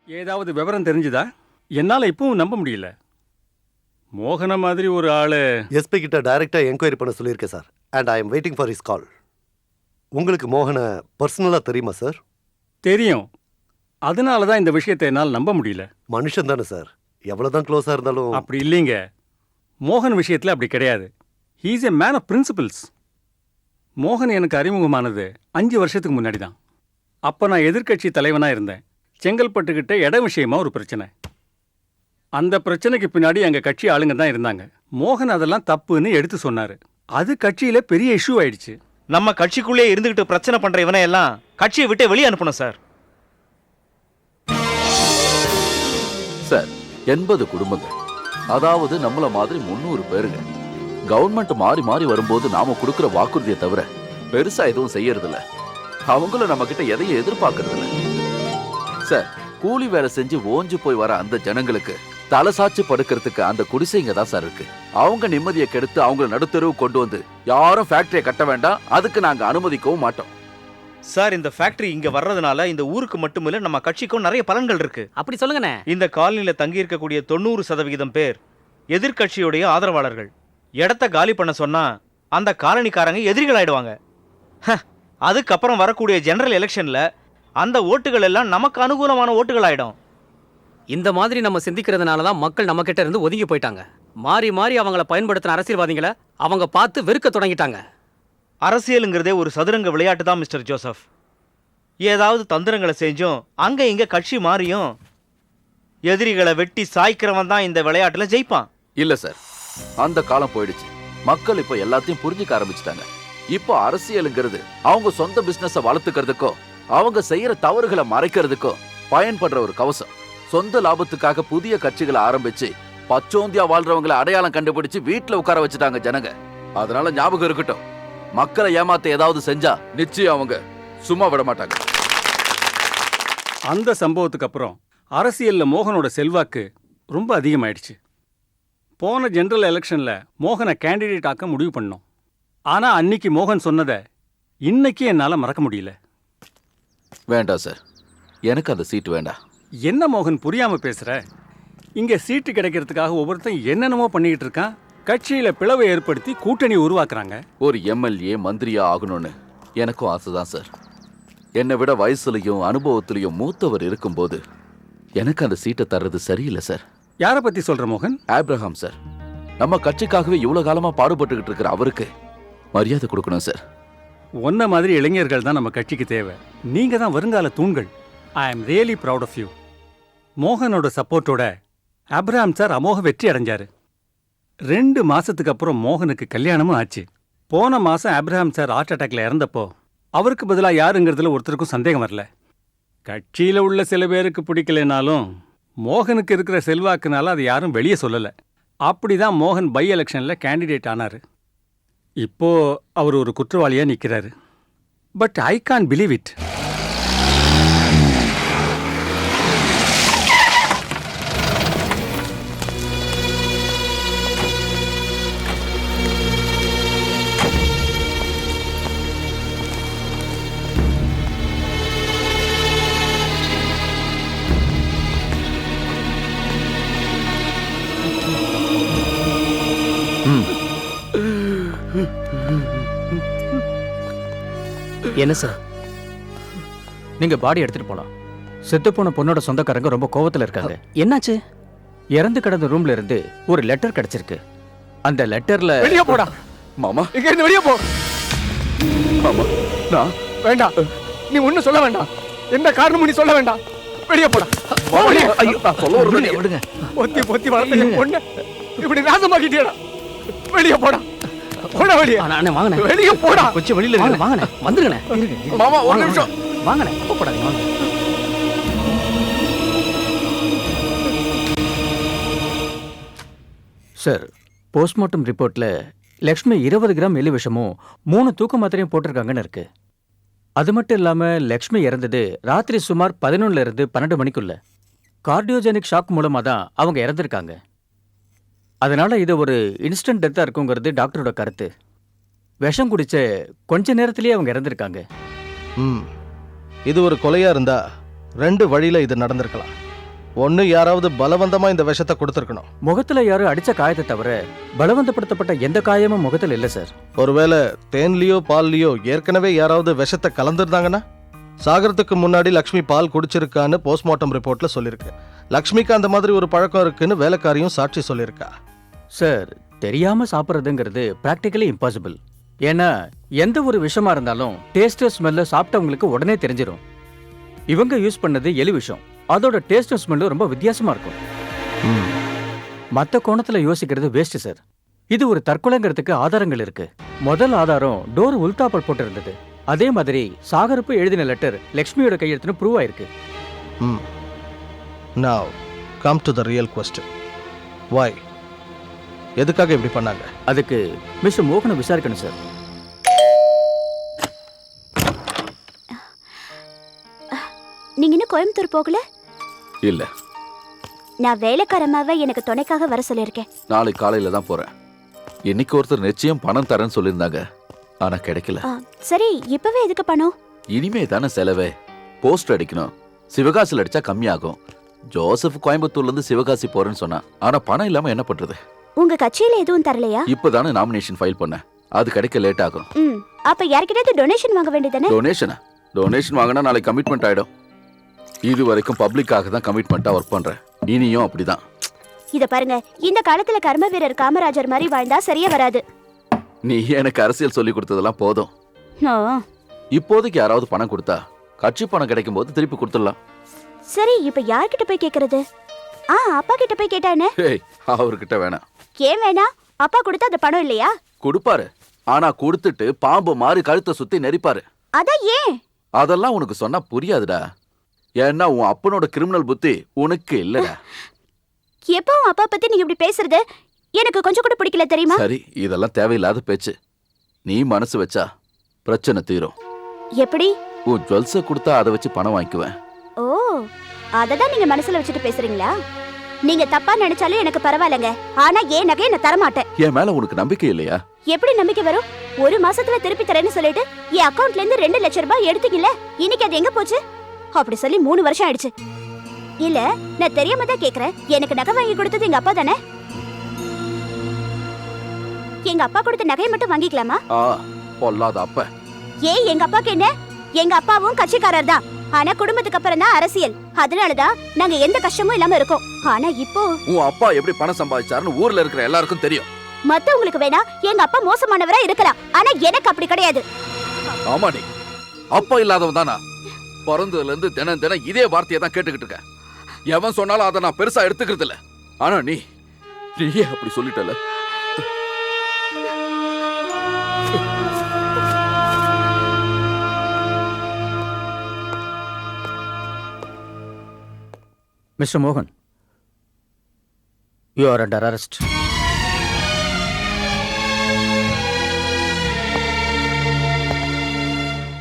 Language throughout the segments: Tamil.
ஏதாவது விவரம் தெரிஞ்சுதா? என்னால் இப்பவும் நம்ப முடியல. மோகன மாதிரி ஒரு ஆளு. எஸ்பி கிட்ட டைரக்டா என்கொயரி பண்ண சொல்லியிருக்கேன் sir. And I am waiting for his call. உங்களுக்கு மோகனை பர்சனலா தெரியுமா சார்? தெரியும். அதனால தான் இந்த விஷயத்தை என்னால் நம்ப முடியல. மனுஷன் தானே சார், எவ்வளவுதான் க்ளோஸா இருந்தாலும். அப்படி இல்லைங்க. மோகன் விஷயத்தில் அப்படி கிடையாது. He is a man of principles. மோகன் எனக்கு அறிமுகமானது 5 வருஷத்துக்கு முன்னாடி தான். அப்போ நான் எதிர்க்கட்சி தலைவனாக இருந்தேன். செங்கல்பட்டுக்கிட்ட இட விஷயமா ஒரு பிரச்சனை. அந்த பிரச்சனைக்கு பின்னாடி எங்கள் கட்சி ஆளுங்க தான் இருந்தாங்க. மோகன் அதெல்லாம் தப்புன்னு எடுத்து சொன்னார். அது கட்சியில் பெரிய இஷ்யூ ஆயிடுச்சு. நம்ம கட்சிக்குள்ளே இருந்துகிட்டு பிரச்சனை பண்ற இவனை எல்லாம் கட்சியை விட்டு வெளியே அனுப்பணும் சார். சார் 80 குடும்பங்கள், அதாவது நம்மள மாதிரி 300 பேருங்க. கவர்மெண்ட் மாறி மாறி வரும்போது நாம கொடுக்கிற வாக்குறுதியை தவிர பெருசா எதுவும் செய்யறது இல்ல. அவங்களும் நம்ம கிட்ட எதையும் எதிர்பார்க்கறது இல்ல சார். கூலி வேலை செஞ்சு ஓஞ்சு போய் வர அந்த ஜனங்களுக்கு தலை சாச்சு படுக்கிறதுக்கு அந்த குடிசைங்க தான் சார் இருக்கு. அவங்க நிம்மதியை கெடுத்து அவங்கள நடுத்தருவு கொண்டு வந்து யாரும் ஃபேக்டரியை கட்ட வேண்டாம், அதுக்கு நாங்க அனுமதிக்கவும் மாட்டோம் சார். இந்த ஃபேக்டரி இங்க வர்றதுனால இந்த ஊருக்கு மட்டுமில்ல நம்ம கட்சிக்கும் நிறைய பலன்கள் இருக்கு. அப்படி சொல்லுங்கண்ணே. இந்த காலனில தங்கி இருக்கக்கூடிய 90% பேர் எதிர்கட்சியுடைய ஆதரவாளர்கள். இடத்த காலி பண்ண சொன்னா அந்த காலனிக்காரங்க எதிரிகள் ஆயிடுவாங்க. அதுக்கப்புறம் வரக்கூடிய ஜெனரல் எலெக்ஷன்ல அந்த ஓட்டுகள் எல்லாம் நமக்கு அனுகூலமான ஓட்டுகள் ஆயிடும். இந்த மாதிரி நம்ம சிந்திக்கிறதுனால தான் மக்கள் நம்ம கிட்ட இருந்து ஒதுங்கி போயிட்டாங்க. மாறி மாறி அவங்கள பயன்படுத்தின அரசியல்வாதிகளை அவங்க பார்த்து வெறுக்க தொடங்கிட்டாங்க. அரசியலுங்கிறதே ஒரு சதுரங்க விளையாட்டு தான் மிஸ்டர் ஜோசப். ஏதாவது தந்திரங்களை செஞ்சும் அங்க இங்க கட்சி மாறியும் எதிரிகளை வெட்டி சாய்க்கிறவன் தான் இந்த விளையாட்டுல ஜெயிப்பான். இல்ல சார், அந்த காலம் போயிடுச்சு. மக்கள் இப்போ எல்லாத்தையும் புரிஞ்சுக்க ஆரம்பிச்சுட்டாங்க. இப்போ அரசியலுங்கிறது அவங்க சொந்த பிசினஸை வளர்த்துக்கிறதுக்கோ அவங்க செய்யற தவறுகளை மறைக்கிறதுக்கோ பயன்படுற ஒரு கவசம். சொந்த லாபத்துக்காக புதிய கட்சிகளை ஆரம்பிச்சு பச்சோந்தியா வாழ்றவங்களை அடையாளம் கண்டுபிடிச்சு வீட்டுல உட்கார வச்சுட்டாங்க ஜனங்க. அதனால ஞாபகம் இருக்கட்டும், மக்களை ஏமாத்த ஏதாவது செஞ்சா நிச்சயம் அவங்க சும்மா விட மாட்டாங்க. அந்த சம்பவத்துக்கு அப்புறம் அரசியல்ல மோகனோட செல்வாக்கு ரொம்ப அதிகமாயிடுச்சு. போன ஜெனரல் எலெக்ஷன்ல மோகனை கேண்டிடேட் ஆக்க முடிவு பண்ணோம். ஆனா அன்னைக்கு மோகன் சொன்னதை இன்னைக்கு என்னால மறக்க முடியல. வேண்டாம் சார், எனக்கு அந்த சீட்டு வேண்டாம். என்ன மோகன் புரியாம பேசுற? இங்க சீட்டு கிடைக்கிறதுக்காக ஒவ்வொருத்தன் என்னென்னமோ பண்ணிக்கிட்டு இருக்கான். கட்சியில பிளவை ஏற்படுத்தி கூட்டணி உருவாக்குறாங்க. ஒரு எம்எல்ஏ மந்திரியா ஆகணும்னு எனக்கும் ஆசைதான் சார். என்னை விட வயசுலையும் அனுபவத்திலையும் மூத்தவர் இருக்கும்போது எனக்கு அந்த சீட்டை தர்றது சரியில்லை சார். யாரை பத்தி சொல்ற மோகன்? Abraham sir. நம்ம கட்சிக்காகவே இவ்வளவு காலமா பாடுபட்டுக்கிட்டு இருக்கிற அவருக்கு மரியாதை கொடுக்கணும் சார். ஒன்ன மாதிரி இளைஞர்கள் தான் நம்ம கட்சிக்கு தேவை. நீங்க தான் வருங்கால தூண்கள். I am really proud of you. மோகனோட சப்போர்ட்டோட ஆப்ரஹாம் சார் அமோக வெற்றி அடைஞ்சாரு. 2 மாசத்துக்கு அப்புறம் மோகனுக்கு கல்யாணமும் ஆச்சு. போன மாசம் ஆப்ரஹாம் சார் ஹார்ட் அட்டாக்ல இறந்தப்போ அவருக்கு பதிலா யாருங்கிறதுல ஒருத்தருக்கும் சந்தேகம் வரல. கட்சியில உள்ள சில பேருக்கு பிடிக்கலைனாலும் மோகனுக்கு இருக்கிற செல்வாக்குனால அது யாரும் வெளியே சொல்லல. அப்படிதான் மோகன் பை எலெக்ஷன்ல கேண்டிடேட் ஆனாரு. இப்போ அவர் ஒரு குற்றவாளியா நிக்கிறாரு. But I can't believe it. என்ன சார், நீங்க பாடி எடுத்துட்டு போலாம். செத்து போன பொண்ணோட சொந்தக்காரங்க ரொம்ப கோவத்துல இருக்காங்க. என்னாச்சு? இறந்து கிடந்த ரூம்ல இருந்து ஒரு லெட்டர் கிடைச்சிருக்கு. அந்த லெட்டர்ல வெளியே போடா மாமா. இங்க இருந்து வெளியே போ. மாமா நான் வேண்டாம், நீ ஒன்னும் சொல்ல வேண்டாம். எந்த காரணமும் நீ சொல்ல வேண்டாம். வெளியே போடா. விடுங்க. பொத்தி பொத்தி வளர்த்த பொண்ணு இப்படி நாசமாக்கிட்டியடா. வெளியே போடா. போடா வெளியே. அண்ணே வாங்கண்ணே. வெளியே போடா. கொஞ்சம் வெளியில இருங்க. வாங்கண்ணே, வந்துருங்கண்ணே. மாமா ஒரு நிமிஷம். வாங்கண்ணே, போடாதீங்க, வாங்க. சார், போஸ்ட்மார்ட்டம் ரிப்போர்ட்ல லக்ஷ்மி 20 கிராம் எலி விஷமும் 3 தூக்க மாத்திரையும் போட்டிருக்காங்கன்னு இருக்கு. அது மட்டும் இல்லாம லக்ஷ்மி இறந்தது ராத்திரி சுமார் 11ல இருந்து 12 மணிக்குள்ள. கார்டியோஜெனிக் ஷாக் மூலமா தான் அவங்க இறந்திருக்காங்க. அதனால இது ஒரு இன்ஸ்டன்ட் டெத்தா இருக்குங்கிறது டாக்டரோட கருத்து. விஷம் குடிச்ச கொஞ்ச நேரத்திலேயே அவங்க இறந்திருக்காங்க. இது ஒரு கொலையா இருந்தா 2 வழியில இது நடந்திருக்கலாம். ஒன்று யாராவது பலவந்தமாக இந்த விஷத்தை கொடுத்துருக்கணும். முகத்துல யாரும் அடிச்ச காயத்தை தவிர பலவந்தப்படுத்தப்பட்ட எந்த காயமும் முகத்தில் இல்லை சார். ஒருவேளை தேன்லேயோ பால்லையோ ஏற்கனவே யாராவது விஷத்தை கலந்துருந்தாங்கன்னா, சாகரத்துக்கு முன்னாடி லக்ஷ்மி பால் குடிச்சிருக்கான்னு போஸ்ட்மார்ட்டம் ரிப்போர்ட்டில் சொல்லியிருக்கு. லக்ஷ்மிக்கு அந்த மாதிரி ஒரு பழக்கம் இருக்குன்னு வேலைக்காரியும் சாட்சி சொல்லியிருக்கா. சார், தெரியாம சாப்பிட்றதுங்கிறது ப்ராக்டிக்கலி இம்பாசிபிள். ஏன்னா எந்த ஒரு விஷமா இருந்தாலும் டேஸ்ட் ஸ்மெல்ல சாப்பிட்டவங்களுக்கு உடனே தெரிஞ்சிடும். இவங்க யூஸ் பண்ணது எலி விஷம், அதோட டேஸ்ட் ஸ்மெல்லும் ரொம்ப வித்தியாசமா இருக்கும். மற்ற கோணத்துல யோசிக்கிறது வேஸ்ட் சார். இது ஒரு தற்கொலைங்கிறதுக்கு ஆதாரங்கள் இருக்கு. முதல் ஆதாரம் டோர் உல்டாப்பல் போட்டு இருந்தது. அதே மாதிரி சாகரப்பு எழுதின லெட்டர் லக்ஷ்மியோட கையெழுத்துன்னு ப்ரூவ் ஆயிருக்கு. Now come to the real question. Why? எதுக்காக இப்படி பண்ணாங்க? அதுக்கு மிஸ்டர் மோகனை விசாரிக்கணும் சார். நீங்க இன்னும் கோயம்புத்தூர் போகல? இல்ல, நான் வேலைக்காரமாவை எனக்கு துணைக்காக வர சொல்லியிருக்கேன். நாளைக்கு காலையில தான் போறேன். இன்னைக்கு ஒருத்தர் நிச்சயம் பணம் தரேன்னு சொல்லியிருந்தாங்க, ஆனா கிடைக்கல. சரி, இப்பவே எதுக்கு பணம்? இனிமே தானே செலவே. போஸ்டர் அடிக்கணும், சிவகாசியில் அடிச்சா கம்மியாகும். ஜோசப் கோயம்புத்தூர்ல இருந்து சிவகாசி போறேன்னு சொன்னா, ஆனா பணம் இல்லாம என்ன பண்றது? உங்க கட்சியில எதுவும் தரலையா? இப்பதானே நாமினேஷன் ஃபைல் பண்ணேன், அது கிடைக்க லேட் ஆகும். அப்ப யார்கிட்ட டொனேஷன் வாங்க வேண்டியதானே? டொனேஷன் வாங்கினா நாளைக்கு கமிட்மெண்ட் ஆயிடும். இது வரைக்கும் பப்ளிக்காக தான் கமிட்மெண்ட்டா ஒர்க் பண்றேன், இனியும் அப்படிதான். இத பாருங்க, இந்த காலத்துல கர்ம வீரர் காமராஜர் மாதிரி வாழ்ந்தா சரியா வராது. நீ எனக்கு அரசியல் சொல்லி கொடுத்ததெல்லாம் போதும். ஓ, இப்போதைக்கு யாராவது பணம் கொடுத்தா கட்சி பணம் கிடைக்கும் போது திருப்பி கொடுத்துடலாம். சரி, இப்ப யார்கிட்ட போய் கேக்குறது? அப்பா கிட்ட போய் கேட்டானே. அவர்கிட்ட வேணாம். ஏன் வேணாம்? அப்பா கொடுத்தா அந்த பணம் இல்லையா? கொடுப்பாரு, ஆனா கொடுத்துட்டு பாம்பு மாதிரி கழுத்தை சுத்தி நெரிப்பாரு. அதான் ஏன்? அதெல்லாம் உனக்கு சொன்னா புரியாதுடா. ஏன்னா உன் அப்பனோட கிரிமினல் புத்தி உனக்கு இல்லடா. எப்பவும் அப்பா பத்தி நீங்க இப்படி பேசுறது எனக்கு கொஞ்சம் கூட பிடிக்கல, தெரியுமா? சரி, இதெல்லாம் தேவையில்லாத பேச்சு. நீ மனசு வச்சா பிரச்சனை தீரும். எப்படி? உன் ஜுவல்ஸ கொடுத்தா அதை வச்சு பணம் வாங்கிக்குவேன். ஓ, அததான் நீங்க மனசுல வச்சுட்டு பேசுறீங்களா? நீங்க தப்பா நினைச்சாலும் எனக்கு பரவாயில்லைங்க, ஆனா ஏன் நகையை நான் தரமாட்டேன். என் மேல உனக்கு நம்பிக்கை இல்லையா? எப்படி நம்பிக்கை வரும்? ஒரு மாசத்துல திருப்பி தரேன்னு சொல்லிட்டு என் அக்கவுண்ட்ல இருந்து 2 லட்சம் ரூபாய் எடுத்தீங்கல்ல, இன்னைக்கு அது எங்க போச்சு? அப்படி சொல்லி 3 வருஷம் ஆயிடுச்சு. இல்ல, நான் தெரியாம தான் கேக்குறேன். எனக்கு நகை வாங்கி கொடுத்தது எங்க அப்பா தானே? எங்க அப்பா கொடுத்த நகையை மட்டும் வாங்கிக்கலாமா? பொல்லாத அப்ப. ஏன் எங்க அப்பாக்கு என்ன? எங்க அப்பாவும் கட்சிக்காரர் தான், ஆனா குடும்பத்துக்கு அப்புறம் தான் அரசியல். அதனாலதான் நாங்க எந்த கஷ்டமும் இல்லாம இருக்கோம். ஆனா இப்போ உன் அப்பா எப்படி பணம் சம்பாதிச்சாருன்னு ஊர்ல இருக்கிற எல்லாருக்கும் தெரியும். மத்தவங்களுக்கு வேணா எங்க அப்பா மோசமானவரா இருக்கலாம், ஆனா எனக்கு அப்படி கிடையாது. ஆமாடி, அப்பா இல்லாதவன் தானா? பிறந்ததுல இருந்து தினம் தினம் இதே வார்த்தையை தான் கேட்டுக்கிட்டு இருக்க. எவன் சொன்னாலும் அதை நான் பெருசா எடுத்துக்கிறது இல்ல. ஆனா நீயே அப்படி சொல்லிட்டல. மிஸ்டர் மோகன், யூ ஆர் அண்டர் அரெஸ்ட்.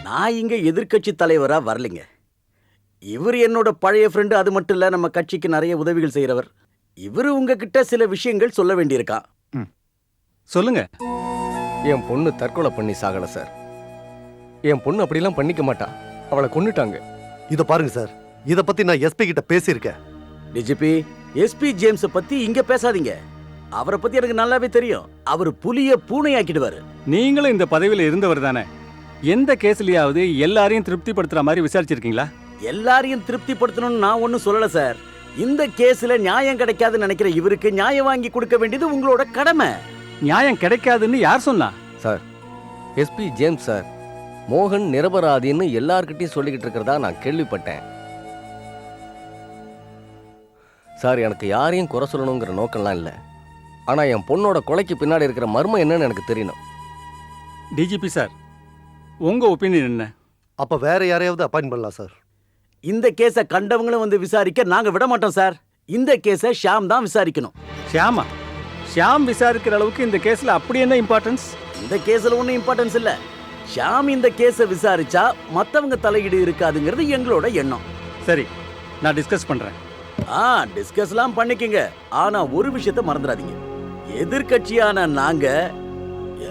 நான் இங்க எதிர்க்கட்சி தலைவரா வரலைங்க. இவர் என்னோட பழைய ஃப்ரெண்டு. அது மட்டும் இல்ல, நம்ம கட்சிக்கு நிறைய உதவிகள் செய்யறவர். இவரு உங்ககிட்ட சில விஷயங்கள் சொல்ல வேண்டியிருக்கான். சொல்லுங்க. என் பொண்ணு தற்கொலை பண்ணி சாகல சார். என் பொண்ணு அப்படிலாம் பண்ணிக்க மாட்டா, அவளை கொன்னுட்டாங்க. இத பாருங்க சார், இத பத்தி நான் எஸ்பி கிட்ட பேசியிருக்கேன். டிஜிபி, எஸ்பி ஜேம்ஸ பத்தி இங்க பேசாதீங்க. அவரை பத்தி எனக்கு நல்லாவே தெரியும். அவர் புலிய பூனையாக்கிடுவாரு. நீங்களும் இந்த பதவியில இருந்தவர் தானே. எந்த கேஸ்லயாவது எல்லாரையும் திருப்திப்படுத்துற மாதிரி விசாரிச்சிருக்கீங்களா? எல்லாரையும் திருப்திப்படுத்தணும்னு நான் ஒன்னும் சொல்லல சார். இந்த கேஸ்ல நியாயம் கிடைக்காதுன்னு நினைக்கிற இவருக்கு நியாயம் வாங்கி கொடுக்க வேண்டியது உங்களோட கடமை. நியாயம் கிடைக்காதுன்னு யார் சொன்னா? சார், எஸ்பி ஜேம்ஸ் சார் மோகன் நிரபராதின்னு எல்லார்கிட்டையும் சொல்லிக்கிட்டு இருக்கிறதா நான் கேள்விப்பட்டேன். சார், எனக்கு யாரையும் குறை சொல்லணுங்கிற நோக்கம்லாம் இல்லை. ஆனால் என் பொண்ணோட கொலைக்கு பின்னாடி இருக்கிற மர்மம் என்னன்னு எனக்கு தெரியணும். டிஜிபி சார், உங்க ஒப்பீனியன் என்ன? அப்ப வேற யாரையாவது அப்பாயிண்ட் பண்ணலாம் சார். இந்த கேஸை கண்டவங்களும் வந்து விசாரிக்க நாங்க விட மாட்டோம் சார். இந்த கேஸை ஷாம் தான் விசாரிக்கணும். ஷியாமா? ஷியாம் விசாரிக்கிற அளவுக்கு இந்த கேஸ்ல அப்படி என்ன இம்பார்ட்டன்ஸ்? இந்த கேஸ்ல ஒன்றும் இம்பார்ட்டன்ஸ் இல்ல. ஷாம் இந்த கேஸை விசாரிச்சா மத்தவங்க தலையீடு இருக்காதுங்கிறது எங்களோட எண்ணம். சரி, நான் டிஸ்கஸ் பண்றேன். டிஸ்கஸ்லாம் பண்ணிக்கங்க. ஆனா ஒரு விஷயத்த மறந்துடாதீங்க. எதிர்கட்சியான நாங்க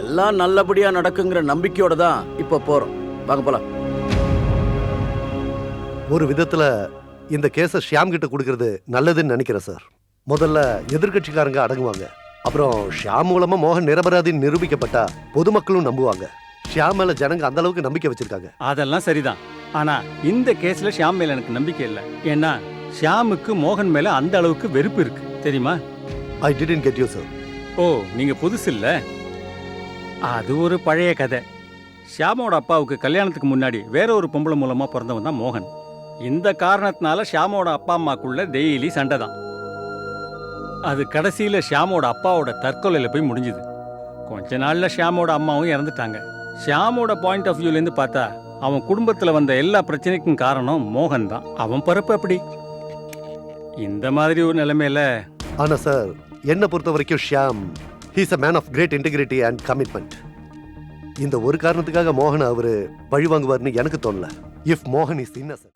எல்லாம் நல்லபடியா நடக்குங்கிற நம்பிக்கையோட தான் இப்ப போறோம். வாங்க போலாம். ஒரு விதத்துல இந்த கேஸை ஷியாம் கிட்ட கொடுக்கறது நல்லதுன்னு நினைக்கிறேன் சார். முதல்ல எதிர்க்கட்சிக்காரங்க அடங்குவாங்க. அப்புறம் ஷியாம் மூலமா மோகன் நிரபராதின்னு நிரூபிக்கப்பட்டா பொதுமக்களும் நம்புவாங்க. ஷியாம் மேல ஜனங்க அந்த அளவுக்கு நம்பிக்கை வச்சிருக்காங்க. அதெல்லாம் சரிதான். ஆனா இந்த கேஸ்ல ஷியாம் மேல எனக்கு நம்பிக்கை இல்லை. ஏன்னா ஷியாமுக்கு மோகன் மேல அந்த அளவுக்கு வெறுப்பு இருக்கு தெரியுமா? I didn't get you sir. ஓ, நீங்க புதுசு இல்ல. அது ஒரு பழைய கதை. ஷியாமோட அப்பாவுக்கு கல்யாணத்துக்கு முன்னாடி வேற ஒரு பொம்பளை மூலமா பிறந்தவன் தான் மோகன். இந்த காரணத்தினால ஷியாமோட அப்பா அம்மாக்குள்ள டெய்லி சண்டை தான். அது கடைசியில ஷியாமோட அப்பாவோட தற்கொலையில போய் முடிஞ்சுது. கொஞ்ச நாள்ல ஷியாமோட அம்மாவும் இறந்துட்டாங்க. ஷியாமோட பாயிண்ட் ஆஃப் வியூல இருந்து பார்த்தா அவன் குடும்பத்துல வந்த எல்லா பிரச்சனைக்கும் காரணம் மோகன் தான். அவன் பிறப்பு அப்படி. இந்த மாதிரி ஒரு நிலைமையில ஆனா சார், என்னை பொறுத்த வரைக்கும் Shyam he's a man of great integrity and commitment. இந்த ஒரு காரணத்துக்காக மோகன் அவரு பழி வாங்குவார்னு எனக்கு தோணல. இஃப் மோகன் இஸ் இன்னசென்ட்